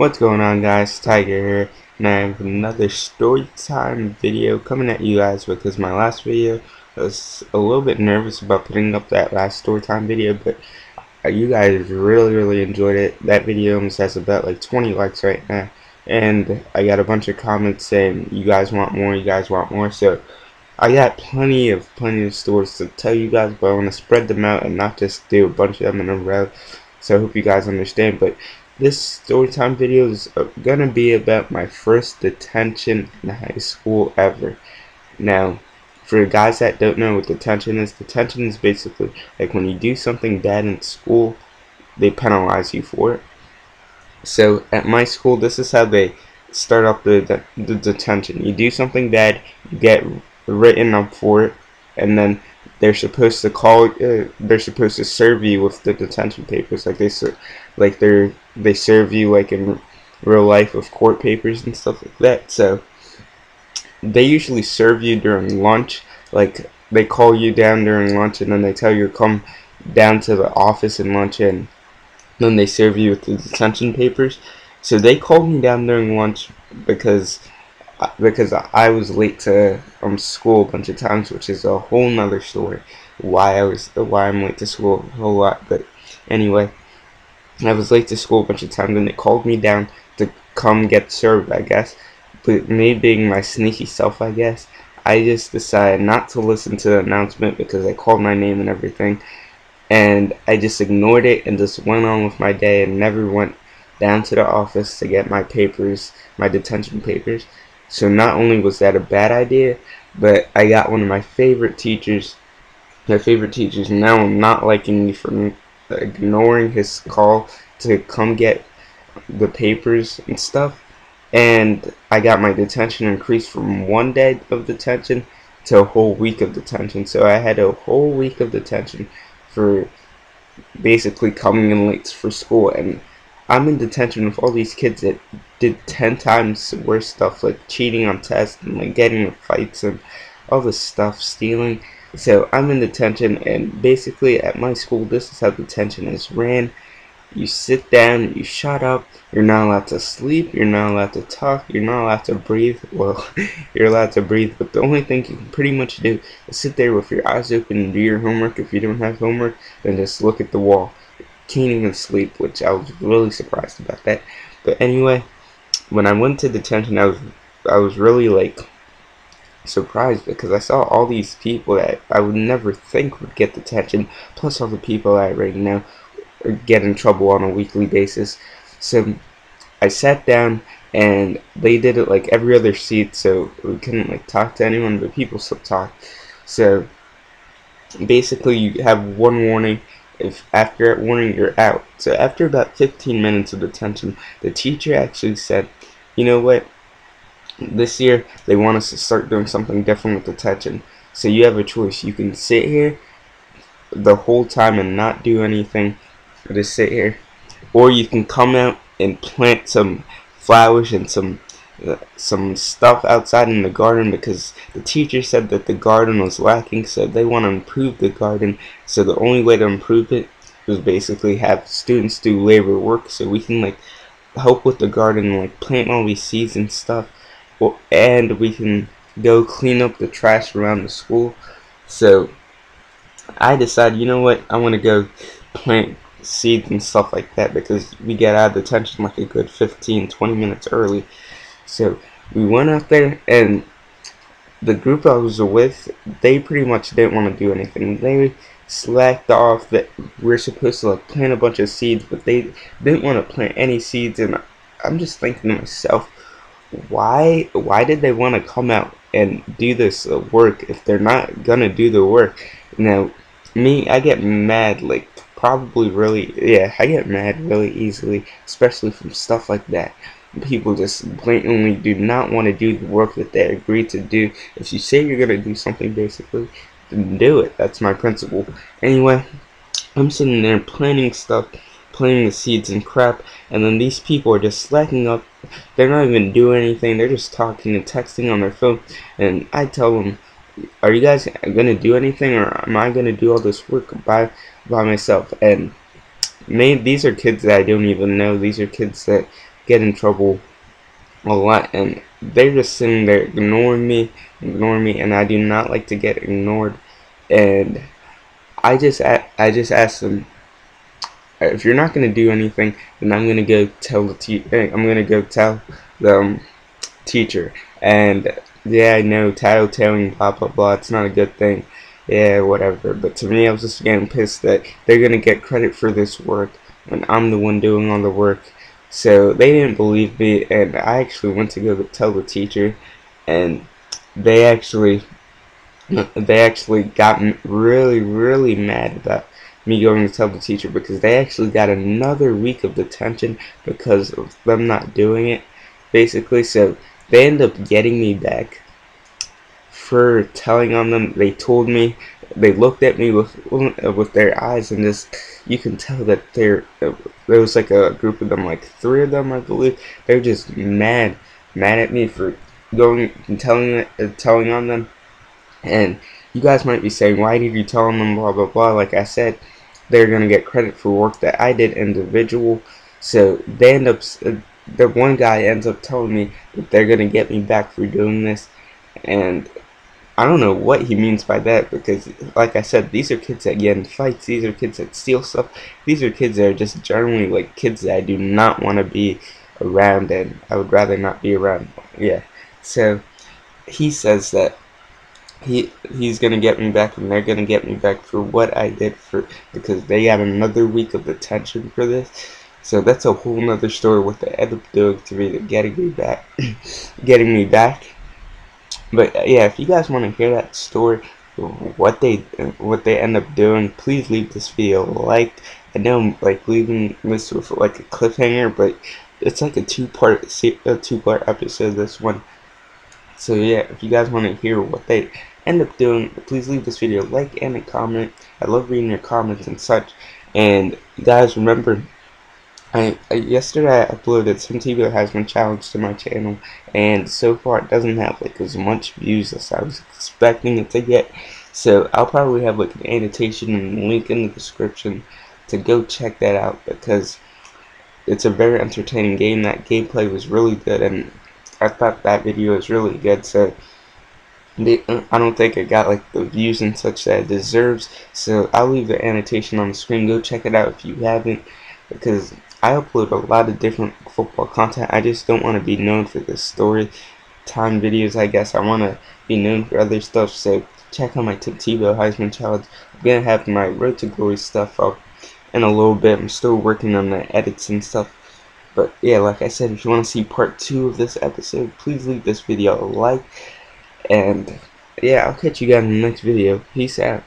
What's going on, guys? Tiger here, and I have another story time video coming at you guys because my last video, I was a little bit nervous about putting up that last story time video, but you guys really enjoyed it. That video almost has about like 20 likes right now, and I got a bunch of comments saying you guys want more, so I got plenty of stories to tell you guys, but I want to spread them out and not just do a bunch of them in a row. So I hope you guys understand. But this storytime video is gonna be about my first detention in high school ever. Now, for guys that don't know what detention is basically like when you do something bad in school, they penalize you for it. So at my school, this is how they start up the detention. You do something bad, you get written up for it, and then they're supposed to serve you with the detention papers, like they serve you like in real life with court papers and stuff like that. So they usually serve you during lunch, like they call you down during lunch and then they tell you to come down to the office in lunch, and then they serve you with the detention papers. So they called me down during lunch because I was late to school a bunch of times, which is a whole nother story. Why I'm late to school a whole lot, but anyway, I was late to school a bunch of times, and they called me down to come get served, I guess. But me being my sneaky self, I guess, I just decided not to listen to the announcement because they called my name and everything, and I just ignored it and just went on with my day and never went down to the office to get my papers, my detention papers. So not only was that a bad idea, but I got one of my favorite teachers now not liking me for ignoring his call to come get the papers and stuff. And I got my detention increased from 1 day of detention to a whole week of detention. So I had a whole week of detention for basically coming in late for school, and I'm in detention with all these kids that did 10 times worse stuff, like cheating on tests and like getting in fights and all this stuff, stealing. So I'm in detention, and basically at my school, this is how detention is ran. You sit down, you shut up, you're not allowed to sleep, you're not allowed to talk, you're not allowed to breathe. Well, you're allowed to breathe, but the only thing you can pretty much do is sit there with your eyes open and do your homework. If you don't have homework, then just look at the wall. Can't even sleep, which I was really surprised about that. But anyway, when I went to detention, I was really like surprised because I saw all these people that I would never think would get detention, plus all the people I right now get in trouble on a weekly basis. So I sat down, and they did it like every other seat, so we couldn't like talk to anyone, but people still talk. So basically you have one warning. If after that warning you're out. So after about 15 minutes of detention, the teacher actually said, you know what, this year they want us to start doing something different with detention. So you have a choice. You can sit here the whole time and not do anything, just sit here, or you can come out and plant some flowers and some stuff outside in the garden, because the teacher said that the garden was lacking, so they want to improve the garden. So the only way to improve it was basically have students do labor work, so we can like help with the garden, like plant all these seeds and stuff, and we can go clean up the trash around the school. So I decided, you know what, I want to go plant seeds and stuff like that, because we get out of detention like a good 15-20 minutes early. So we went out there, and the group I was with, they pretty much didn't want to do anything. They slacked off that we're supposed to like plant a bunch of seeds, but they didn't want to plant any seeds. And I'm just thinking to myself, why did they want to come out and do this work if they're not gonna do the work? Now me, I get mad, like probably really, yeah, I get mad really easily, especially from stuff like that. People just blatantly do not want to do the work that they agreed to do. If you say you're gonna do something, basically, then do it. That's my principle. Anyway, I'm sitting there planting stuff, planting the seeds and crap, and then these people are just slacking up. They're not even doing anything. They're just talking and texting on their phone. And I tell them, are you guys gonna do anything, or am I gonna do all this work by myself? And these are kids that I don't even know. These are kids that get in trouble a lot, and they're just sitting there ignoring me, and I do not like to get ignored. And I just asked them, if you're not gonna do anything, then I'm gonna go tell the teacher. And yeah, I know, tattletaling, blah blah blah, it's not a good thing. Yeah, whatever. But to me, I was just getting pissed that they're gonna get credit for this work when I'm the one doing all the work. So they didn't believe me, and I actually went to go tell the teacher, and they actually got really mad about me going to tell the teacher, because they actually got another week of detention because of them not doing it, basically. So they end up getting me back for telling on them. They told me, they looked at me with their eyes, and just, you can tell that there was like a group of them, like 3 of them, I believe. They're just mad at me for going and telling on them. And you guys might be saying, why did you tell them, blah blah blah? Like I said, they're gonna get credit for work that I did individual. So they end up, the one guy ends up telling me that they're gonna get me back for doing this, and I don't know what he means by that, because like I said, these are kids that get in fights, these are kids that steal stuff, these are kids that are just generally like kids that I do not want to be around, and I would rather not be around. Yeah, so he says that he's gonna get me back, and they're gonna get me back for what I did, because they got another week of detention for this. So that's a whole nother story what they end up doing to me, to getting me back. But yeah, if you guys want to hear that story, what they end up doing, please leave this video a like. I know I'm like leaving this with like a cliffhanger, but it's like a two-part episode, this one. So yeah, if you guys want to hear what they end up doing, please leave this video a like and a comment. I love reading your comments and such. And you guys remember, yesterday I uploaded some TEBOW HEISMAN challenge to my channel, and so far it doesn't have like as much views as I was expecting it to get. So I'll probably have like an annotation and link in the description to go check that out, because it's a very entertaining game. That gameplay was really good, and I thought that video was really good. So I don't think it got like the views and such that it deserves. So I'll leave the annotation on the screen. Go check it out if you haven't, because I upload a lot of different football content. I just don't want to be known for the story time videos, I guess. I want to be known for other stuff. So check out my TEBOW HEISMAN challenge. I'm going to have my Road to Glory stuff up in a little bit. I'm still working on the edits and stuff. But yeah, like I said, if you want to see part 2 of this episode, please leave this video a like. And yeah, I'll catch you guys in the next video. Peace out.